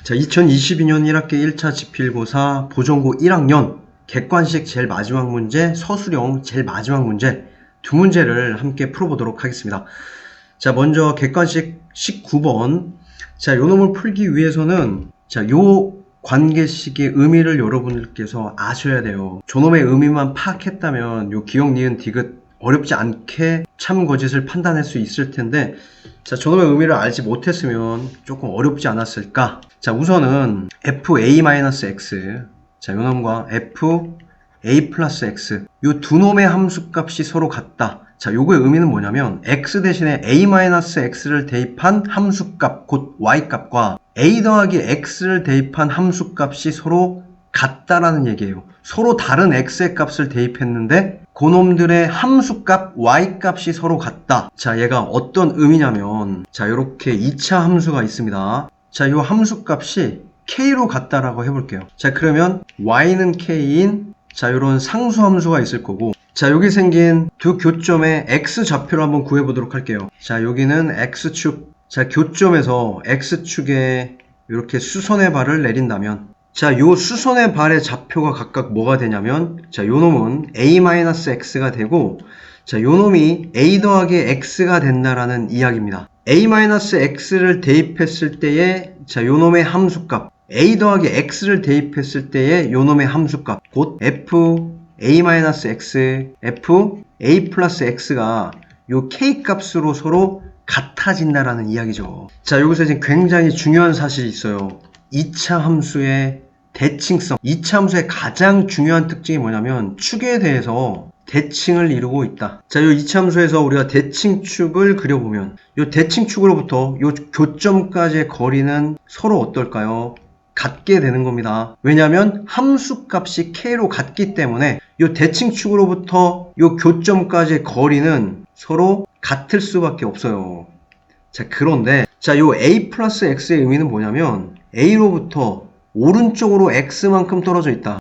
자, 2022년 1학기 1차 지필고사 보전고 1학년 객관식 제일 마지막 문제, 서술형 제일 마지막 문제 두 문제를 함께 풀어보도록 하겠습니다. 자, 먼저 객관식 19번. 자, 요 놈을 풀기 위해서는 요 관계식의 의미를 여러분들께서 아셔야 돼요. 저놈의 의미만 파악했다면 요 기억, 니은, 디귿 어렵지 않게 참거짓을 판단할 수 있을 텐데, 자, 저놈의 의미를 알지 못했으면 조금 어렵지 않았을까? 자, 우선은 fa-x, 자, 요놈과 fa 플러스 x, 요 두 놈의 함수값이 서로 같다. 자, 요거의 의미는 뭐냐면 x 대신에 a-x를 대입한 함수값, 곧 y값과 a 더하기 x를 대입한 함수값이 서로 같다라는 얘기예요. 서로 다른 x의 값을 대입했는데 그놈들의 함수값 y값이 서로 같다. 자, 얘가 어떤 의미냐면, 자, 요렇게 2차 함수가 있습니다. 자, 요 함수값이 k로 같다라고 해볼게요. 자, 그러면 y는 k인, 자, 요런 상수함수가 있을 거고, 자, 여기 생긴 두 교점의 x좌표를 한번 구해보도록 할게요. 자, 여기는 x축, 자, 교점에서 x축에 이렇게 수선의 발을 내린다면, 자, 요 수선의 발의 좌표가 각각 뭐가 되냐면, 자, 요 놈은 a-x가 되고, 자, 요 놈이 a 더하기 x가 된다라는 이야기입니다. a-x를 대입했을 때의, 자, 요 놈의 함수값, a 더하기 x를 대입했을 때의 요 놈의 함수값, 곧 f a-x, f a 플러스 x가 요 k 값으로 서로 같아진다라는 이야기죠. 자, 여기서 지금 굉장히 중요한 사실이 있어요. 2차 함수의 대칭성. 2차 함수의 가장 중요한 특징이 뭐냐면 축에 대해서 대칭을 이루고 있다. 자, 요 2차 함수에서 우리가 대칭축을 그려보면 요 대칭축으로부터 요 교점까지의 거리는 서로 어떨까요? 같게 되는 겁니다. 왜냐하면 함수값이 k로 같기 때문에 요 대칭축으로부터 요 교점까지의 거리는 서로 같을 수밖에 없어요. 자, 그런데 자, 요 a 플러스 x의 의미는 뭐냐면 a로부터 오른쪽으로 x만큼 떨어져 있다.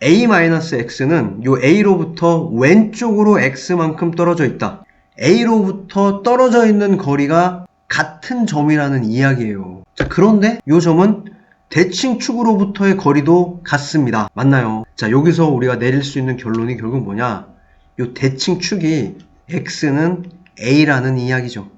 a-x는 요 a로부터 왼쪽으로 x만큼 떨어져 있다. a로부터 떨어져 있는 거리가 같은 점이라는 이야기예요. 자, 그런데 요 점은 대칭축으로부터의 거리도 같습니다. 맞나요? 자, 여기서 우리가 내릴 수 있는 결론이 결국 뭐냐? 요 대칭축이 x는 a라는 이야기죠.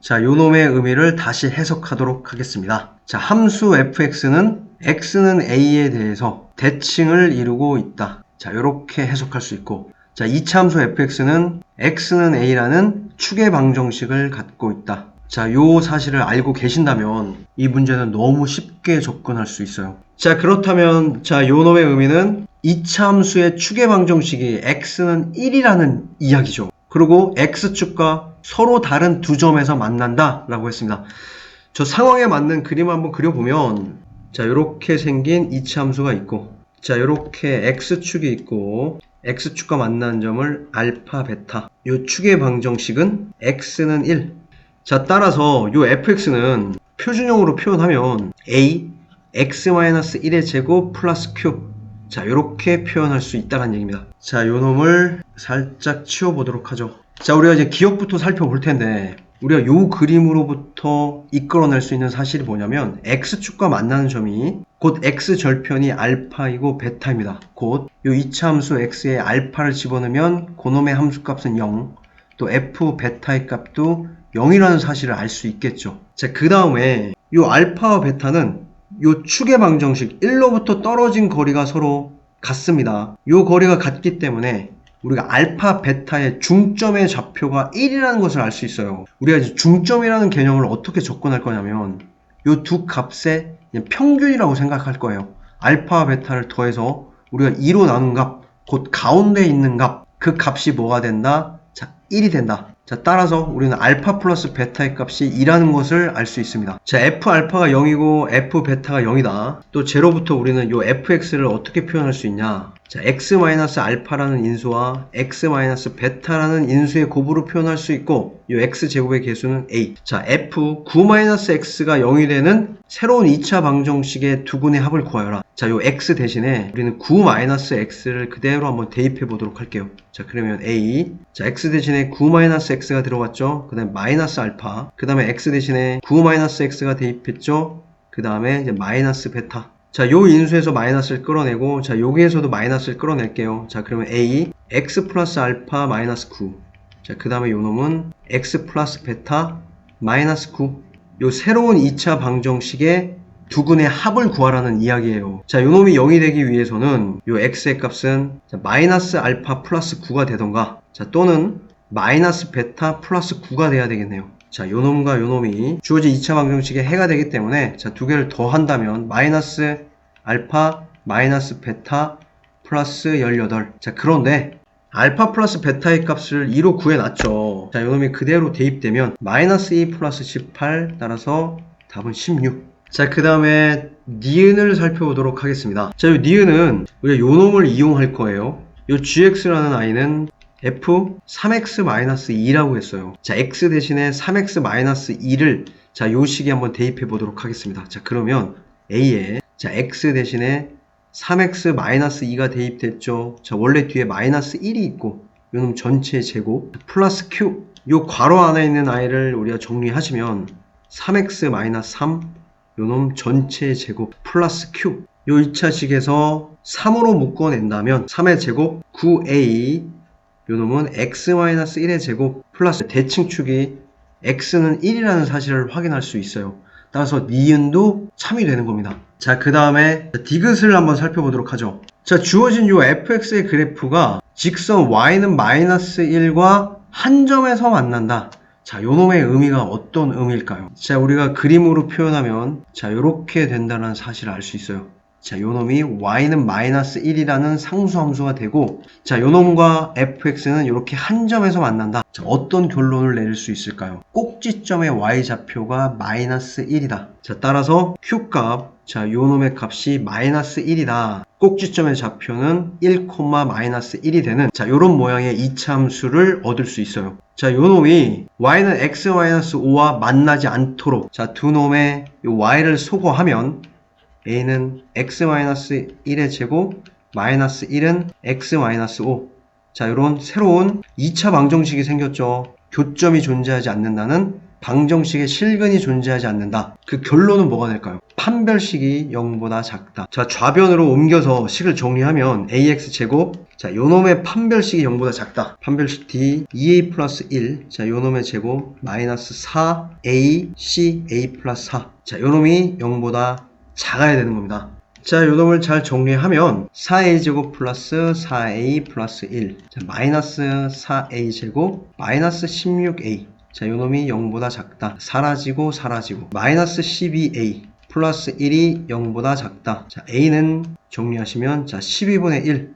자, 요 놈의 의미를 다시 해석하도록 하겠습니다. 자, 함수 fx는 x는 a에 대해서 대칭을 이루고 있다. 자, 요렇게 해석할 수 있고, 자, 2차 함수 fx는 x는 a라는 축의 방정식을 갖고 있다. 자, 요 사실을 알고 계신다면 이 문제는 너무 쉽게 접근할 수 있어요. 자, 그렇다면 자, 요 놈의 의미는 2차 함수의 축의 방정식이 x는 1이라는 이야기죠. 그리고 x축과 서로 다른 두 점에서 만난다 라고 했습니다. 저 상황에 맞는 그림을 한번 그려보면, 자, 요렇게 생긴 2차 함수가 있고, 자, 요렇게 x축이 있고, x축과 만나는 점을 알파, 베타, 요 축의 방정식은 x는 1. 자, 따라서 요 fx는 표준형으로 표현하면 a x-1의 제곱 플러스 q. 자, 요렇게 표현할 수 있다는 얘기입니다. 자, 요 놈을 살짝 치워보도록 하죠. 자, 우리가 이제 기억부터 살펴볼 텐데, 우리가 요 그림으로부터 이끌어낼 수 있는 사실이 뭐냐면 x축과 만나는 점이 곧 x절편이 알파이고 베타입니다. 곧 요 2차 함수 x에 알파를 집어넣으면 그놈의 함수값은 0, 또 f 베타의 값도 0이라는 사실을 알 수 있겠죠. 자, 그 다음에 요 알파와 베타는 요 축의 방정식 1로부터 떨어진 거리가 서로 같습니다. 요 거리가 같기 때문에 우리가 알파, 베타의 중점의 좌표가 1이라는 것을 알 수 있어요. 우리가 이제 중점이라는 개념을 어떻게 접근할 거냐면 요 두 값의 평균이라고 생각할 거예요. 알파와 베타를 더해서 우리가 2로 나눈 값, 곧 가운데 있는 값, 그 값이 뭐가 된다? 자, 1이 된다. 자, 따라서 우리는 알파 플러스 베타의 값이 2라는 것을 알 수 있습니다. 자, f 알파가 0이고 f 베타가 0이다. 또 제로부터 우리는 요 fx를 어떻게 표현할 수 있냐? 자, x 마이너스 알파라는 인수와 x 마이너스 베타라는 인수의 곱으로 표현할 수 있고, 요 x 제곱의 개수는 a. 자, f 9 마이너스 x가 0이 되는 새로운 2차 방정식의 두 군의 합을 구하여라. 자, 요 x 대신에 우리는 9 마이너스 x를 그대로 한번 대입해 보도록 할게요. 자, 그러면 a. 자, x 대신에 9 마이너스 x가 들어갔죠. 그 다음에 마이너스 알파. 그 다음에 x 대신에 9 마이너스 x가 대입했죠. 그 다음에 이제 마이너스 베타. 자, 요 인수에서 마이너스를 끌어내고, 자, 여기에서도 마이너스를 끌어낼게요. 자, 그러면 A, x 플러스 알파 마이너스 9. 자, 그 다음에 요 놈은 x 플러스 베타 마이너스 9. 요 새로운 2차 방정식의 두근의 합을 구하라는 이야기예요. 자, 요 놈이 0이 되기 위해서는 요 x의 값은 마이너스 알파 플러스 9가 되던가, 자, 또는 마이너스 베타 플러스 9가 돼야 되겠네요. 자, 요 놈과 요 놈이 주어진 2차 방정식의 해가 되기 때문에, 자, 두 개를 더 한다면 마이너스 알파 마이너스 베타 플러스 18. 자, 그런데 알파 플러스 베타의 값을 2로 구해놨죠. 자, 요 놈이 그대로 대입되면 마이너스 2 플러스 18, 따라서 답은 16. 자, 그 다음에 니은을 살펴보도록 하겠습니다. 자, 요 니은은 우리가 요 놈을 이용할 거예요. 요 gx라는 아이는 f 3x-2라고 했어요. 자, x 대신에 3x-2를 자, 요 식에 한번 대입해 보도록 하겠습니다. 자, 그러면 a에 자, x 대신에 3x-2가 대입됐죠. 자, 원래 뒤에 마이너스 1이 있고 요 놈 전체의 제곱 플러스 q, 요 괄호 안에 있는 아이를 우리가 정리하시면 3x-3 요 놈 전체의 제곱 플러스 q, 요 2차식에서 3으로 묶어낸다면 3의 제곱 9a, 요 놈은 x-1의 제곱 플러스 대칭축이 x는 1이라는 사실을 확인할 수 있어요. 따라서 니은도 참이 되는 겁니다. 자, 그 다음에 디귿을 한번 살펴보도록 하죠. 자, 주어진 요 fx의 그래프가 직선 y는 마이너스 1과 한 점에서 만난다. 자, 요 놈의 의미가 어떤 의미일까요? 자, 우리가 그림으로 표현하면 자, 요렇게 된다는 사실을 알 수 있어요. 자, 요 놈이 y는 마이너스 1이라는 상수함수가 되고, 자, 요 놈과 fx는 이렇게 한 점에서 만난다. 자, 어떤 결론을 내릴 수 있을까요? 꼭지점의 y좌표가 마이너스 1이다. 자, 따라서 q값, 자, 요 놈의 값이 마이너스 1이다. 꼭지점의 좌표는 1, 마이너스 1이 되는, 자, 요런 모양의 이차함수를 얻을 수 있어요. 자, 요 놈이 y는 x-5와 만나지 않도록, 자, 두 놈의 요 y를 소거하면 a는 x-1의 제곱 마이너스 1은 x-5. 자, 이런 새로운 2차 방정식이 생겼죠. 교점이 존재하지 않는다는 방정식의 실근이 존재하지 않는다. 그 결론은 뭐가 될까요? 판별식이 0보다 작다. 자, 좌변으로 옮겨서 식을 정리하면 ax제곱, 자, 요놈의 판별식이 0보다 작다. 판별식 d 2a 플러스 1, 자, 요놈의 제곱 마이너스 4a c a 플러스 4. 자, 요놈이 0보다 작아야 되는 겁니다. 자, 요 놈을 잘 정리하면 4a제곱 플러스 4a 플러스 1, 자, 마이너스 4a제곱 마이너스 16a. 자, 요 놈이 0보다 작다. 사라지고 사라지고 마이너스 12a 플러스 1이 0보다 작다. 자, a는 정리하시면 자, 12분의 1.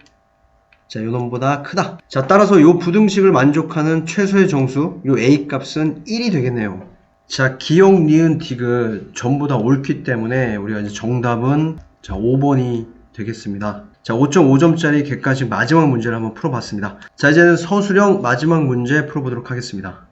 자, 요 놈보다 크다. 자, 따라서 요 부등식을 만족하는 최소의 정수, 요 a 값은 1이 되겠네요. 자, 기역, 니은, 디귿 전부 다 옳기 때문에 우리가 이제 정답은 자, 5번이 되겠습니다. 자, 5.5점짜리 객관식 마지막 문제를 한번 풀어봤습니다. 자, 이제는 서술형 마지막 문제 풀어보도록 하겠습니다.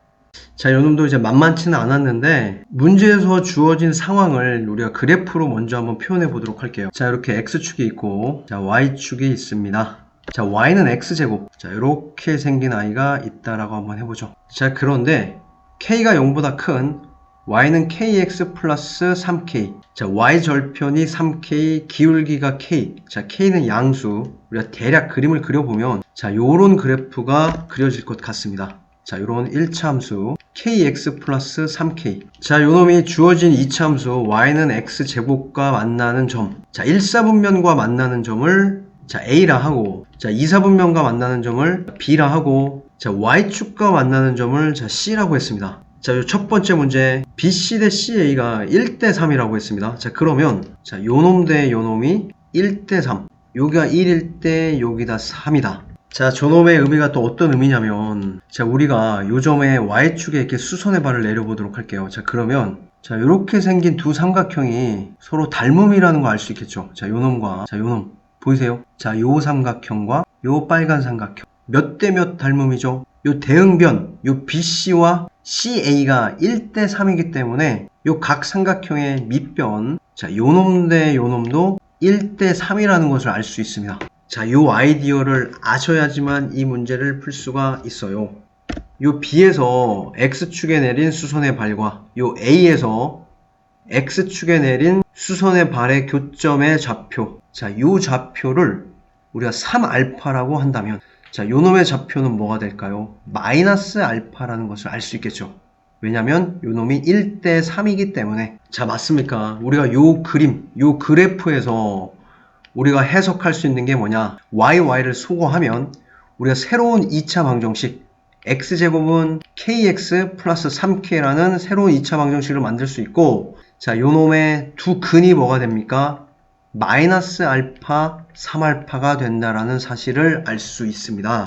자, 요놈도 이제 만만치는 않았는데 문제에서 주어진 상황을 우리가 그래프로 먼저 한번 표현해 보도록 할게요. 자, 이렇게 x축이 있고 자, y축이 있습니다. 자, y는 x제곱. 자, 이렇게 생긴 아이가 있다라고 한번 해보죠. 자, 그런데 k가 0보다 큰 y는 kx 플러스 3k. 자, y 절편이 3k, 기울기가 k. 자, k는 양수. 우리가 대략 그림을 그려보면 자, 요런 그래프가 그려질 것 같습니다. 자, 요런 1차 함수 kx 플러스 3k. 자, 요놈이 주어진 2차 함수 y는 x제곱과 만나는 점. 자, 1사분면과 만나는 점을 자, a라 하고, 자, 2사분면과 만나는 점을 b라 하고, 자, y축과 만나는 점을 자, c라고 했습니다. 자, 요 첫 번째 문제 BC 대 CA가 1대 3이라고 했습니다. 자, 그러면 자, 요놈 대 요놈이 1대 3. 여기가 1일 때 여기다 3이다. 자, 저놈의 의미가 또 어떤 의미냐면 자, 우리가 요 점에 y축에 이렇게 수선의 발을 내려보도록 할게요. 자, 그러면 자, 요렇게 생긴 두 삼각형이 서로 닮음이라는 거 알 수 있겠죠. 자, 요놈과 자, 요놈 보이세요? 자, 요 삼각형과 요 빨간 삼각형 몇 대 몇 닮음이죠? 요 대응변, 요 BC와 CA가 1대 3이기 때문에 요 각 삼각형의 밑변, 자, 요놈 대 요놈도 1대 3이라는 것을 알 수 있습니다. 자, 요 아이디어를 아셔야지만 이 문제를 풀 수가 있어요. 요 B에서 X축에 내린 수선의 발과 요 A에서 X축에 내린 수선의 발의 교점의 좌표. 자, 요 좌표를 우리가 3알파라고 한다면, 자, 요 놈의 좌표는 뭐가 될까요? 마이너스 알파라는 것을 알 수 있겠죠. 왜냐면 요 놈이 1대 3이기 때문에. 자, 맞습니까? 우리가 요 그림, 요 그래프에서 우리가 해석할 수 있는 게 뭐냐? y를 소거하면 우리가 새로운 2차 방정식 x제곱은 kx 플러스 3k라는 새로운 2차 방정식을 만들 수 있고, 자, 요 놈의 두 근이 뭐가 됩니까? 마이너스 알파 3알파가 된다라는 사실을 알 수 있습니다.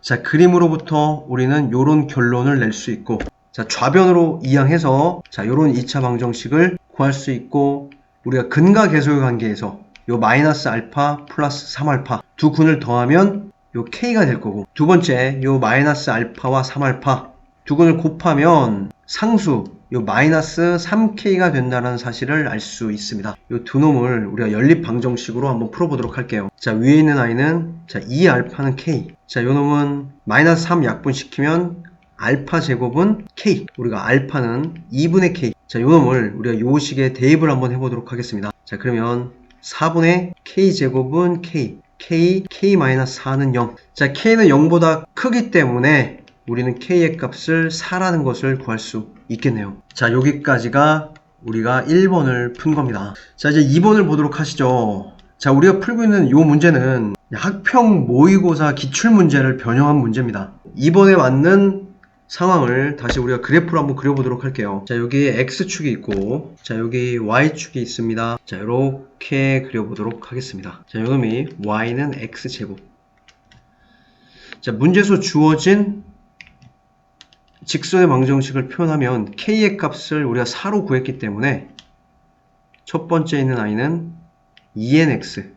자, 그림으로부터 우리는 요런 결론을 낼 수 있고, 자, 좌변으로 이항해서 자, 요런 2차 방정식을 구할 수 있고, 우리가 근과 계소의 관계에서 요 마이너스 알파 플러스 3알파 두 근을 더하면 요 k가 될 거고, 두 번째 요 마이너스 알파와 3알파 두 근을 곱하면 상수 요 마이너스 3k가 된다는 사실을 알 수 있습니다. 요 두 놈을 우리가 연립 방정식으로 한번 풀어보도록 할게요. 자, 위에 있는 i는 자 2알파는 k. 자, 요 놈은 마이너스 3 약분시키면 알파 제곱은 k. 우리가 알파는 2분의 k. 자, 요 놈을 우리가 요 식에 대입을 한번 해보도록 하겠습니다. 자, 그러면 4분의 k 제곱은 k. k-4는 0. 자, k는 0보다 크기 때문에 우리는 k의 값을 4라는 것을 구할 수 있겠네요. 자, 여기까지가 우리가 1번을 푼 겁니다. 자, 이제 2번을 보도록 하시죠. 자, 우리가 풀고 있는 이 문제는 학평 모의고사 기출문제를 변형한 문제입니다. 2번에 맞는 상황을 다시 우리가 그래프로 한번 그려보도록 할게요. 자, 여기 x축이 있고, 자, 여기 y축이 있습니다. 자, 이렇게 그려보도록 하겠습니다. 자, 요놈이 y는 x제곱. 자, 문제에서 주어진 직선의 방정식을 표현하면 k의 값을 우리가 4로 구했기 때문에 첫 번째 있는 i는 2nx.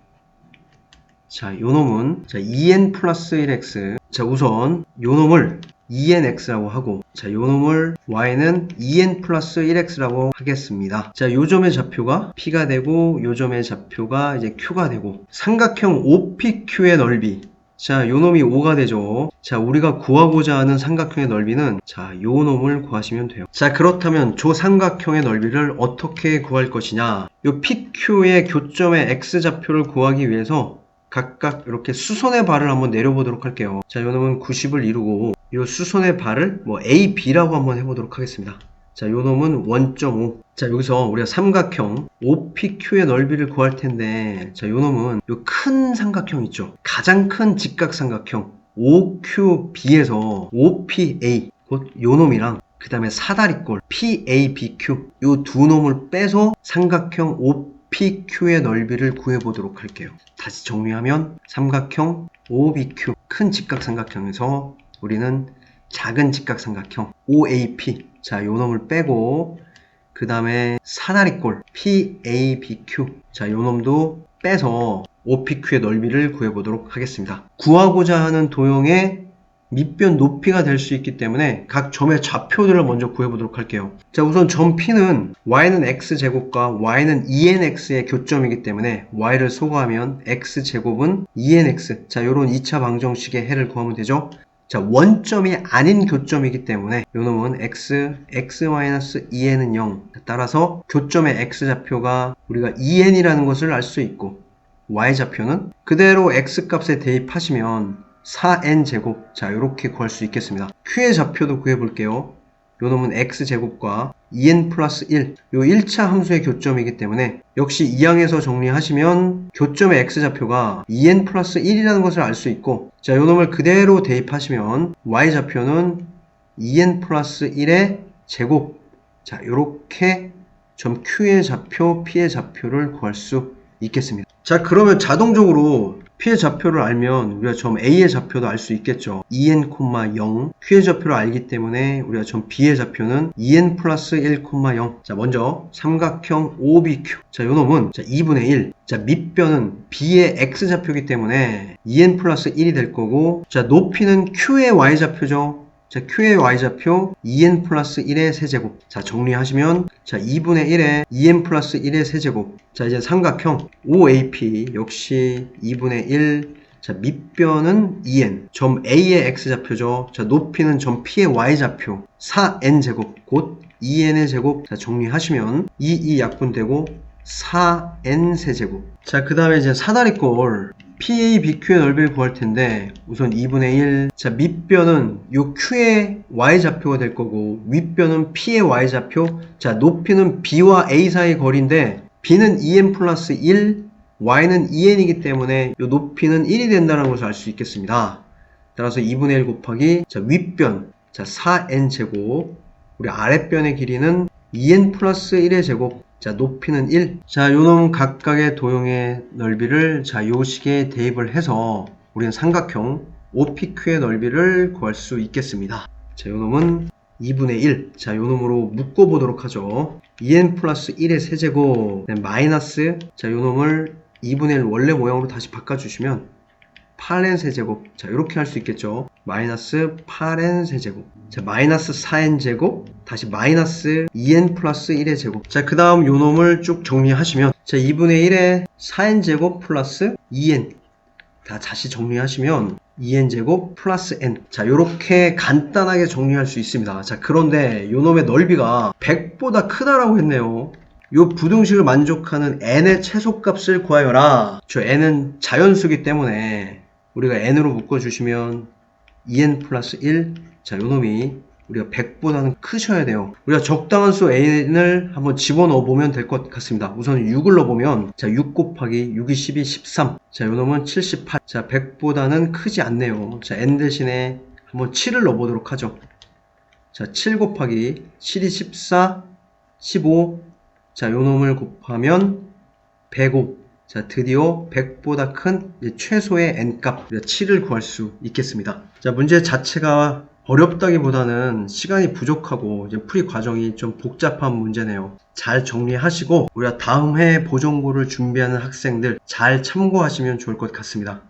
자, 요놈은 자 2n 플러스 1x. 자, 우선 요놈을 2nx라고 하고, 자, 요놈을 y는 2n 플러스 1x라고 하겠습니다. 자, 요점의 좌표가 p가 되고 요점의 좌표가 이제 q가 되고, 삼각형 OPQ의 넓이. 자, 요놈이 5가 되죠. 자, 우리가 구하고자 하는 삼각형의 넓이는 자, 요놈을 구하시면 돼요. 자, 그렇다면 저 삼각형의 넓이를 어떻게 구할 것이냐? 요 PQ의 교점의 x좌표를 구하기 위해서 각각 이렇게 수선의 발을 한번 내려보도록 할게요. 자, 요놈은 90을 이루고 요 수선의 발을 뭐 A, B라고 한번 해보도록 하겠습니다. 자, 요놈은 1.5. 자, 여기서 우리가 삼각형 OPQ의 넓이를 구할 텐데, 자, 요놈은 요 큰 삼각형 있죠. 가장 큰 직각삼각형 OQB에서 OPA, 곧 요놈이랑 그 다음에 사다리꼴 PABQ 요 두 놈을 빼서 삼각형 OPQ의 넓이를 구해보도록 할게요. 다시 정리하면 삼각형 OBQ 큰 직각삼각형에서 우리는 작은 직각삼각형 OAP, 자, 요 놈을 빼고 그 다음에 사다리꼴 PABQ, 자, 요 놈도 빼서 OPQ의 넓이를 구해보도록 하겠습니다. 구하고자 하는 도형의 밑변 높이가 될 수 있기 때문에 각 점의 좌표들을 먼저 구해보도록 할게요. 자, 우선 점 P는 y는 x제곱과 y는 2nx의 교점이기 때문에 y를 소거하면 x제곱은 2nx. 자, 요런 2차 방정식의 해를 구하면 되죠. 자, 원점이 아닌 교점이기 때문에 요놈은 x-2n은 0. 따라서 교점의 x좌표가 우리가 2n이라는 것을 알 수 있고, y좌표는 그대로 x값에 대입하시면 4n제곱. 자, 요렇게 구할 수 있겠습니다. q의 좌표도 구해볼게요. 요놈은 x제곱과 2n 플러스 1. 요 1차 함수의 교점이기 때문에 역시 이항에서 정리하시면 교점의 x좌표가 2n 플러스 1이라는 것을 알 수 있고, 자, 요놈을 그대로 대입하시면 y좌표는 2n 플러스 1의 제곱. 자, 요렇게 점 q의 좌표, p의 좌표를 구할 수 있겠습니다. 자, 그러면 자동적으로 P의 좌표를 알면 우리가 점 A의 좌표도 알 수 있겠죠. 2n, 0. Q의 좌표를 알기 때문에 우리가 점 B의 좌표는 2n 플러스 1, 0. 자, 먼저 삼각형 OBQ. 자, 요놈은 자, 2분의 1. 자, 밑변은 B의 X좌표이기 때문에 2n 플러스 1이 될 거고, 자, 높이는 Q의 Y좌표죠. 자, Q의 Y좌표 2n 플러스 1의 세제곱. 자, 정리하시면 자, 2분의 1에 2n 플러스 1의 세제곱. 자, 이제 삼각형 OAP 역시 2분의 1. 자, 밑변은 2n. 점 A의 X좌표죠. 자, 높이는 점 P의 Y좌표 4n제곱 곧 2n의 제곱. 자, 정리하시면 2 약분되고 4n 세제곱. 자, 그 다음에 이제 사다리꼴 PA, BQ의 넓이를 구할 텐데 우선 2분의 1. 자, 밑변은 요 Q의 Y좌표가 될 거고 윗변은 P의 Y좌표. 자, 높이는 B와 A 사이 거리인데 B는 2n 플러스 1, Y는 2n이기 때문에 요 높이는 1이 된다는 것을 알 수 있겠습니다. 따라서 2분의 1 곱하기 자, 윗변 자, 4n 제곱. 우리 아랫변의 길이는 2n 플러스 1의 제곱. 자, 높이는 1. 자, 요놈 각각의 도형의 넓이를 자, 요 식에 대입을 해서 우리는 삼각형 OPQ의 넓이를 구할 수 있겠습니다. 자, 요놈은 2분의 1. 자, 요놈으로 묶어보도록 하죠. 2n 플러스 1의 세제곱 마이너스 자, 요놈을 2분의 1 원래 모양으로 다시 바꿔주시면 8n 세제곱. 자, 이렇게 할 수 있겠죠. 마이너스 8n 세제곱. 자, 마이너스 4n 제곱. 다시 마이너스 2n 플러스 1의 제곱. 자, 그 다음 요 놈을 쭉 정리하시면 자, 2분의 1의 4n 제곱 플러스 2n. 다시 정리하시면 2n 제곱 플러스 n. 자, 요렇게 간단하게 정리할 수 있습니다. 자, 그런데 요 놈의 넓이가 100보다 크다라고 했네요. 요 부등식을 만족하는 n의 최소값을 구하여라. 저 n은 자연수기 때문에 우리가 n으로 묶어주시면 2n 플러스 1. 자, 요놈이 우리가 100보다는 크셔야 돼요. 우리가 적당한 수 n을 한번 집어넣어 보면 될 것 같습니다. 우선 6을 넣어보면 자, 6 곱하기 6이 12, 13. 자, 요놈은 78. 자, 100보다는 크지 않네요. 자, n 대신에 한번 7을 넣어보도록 하죠. 자, 7 곱하기 7이 14, 15. 자, 요놈을 곱하면 105. 자, 드디어 100보다 큰 최소의 n값 7을 구할 수 있겠습니다. 자, 문제 자체가 어렵다기보다는 시간이 부족하고 이제 풀이 과정이 좀 복잡한 문제네요. 잘 정리하시고 우리가 다음 해 보정고를 준비하는 학생들 잘 참고하시면 좋을 것 같습니다.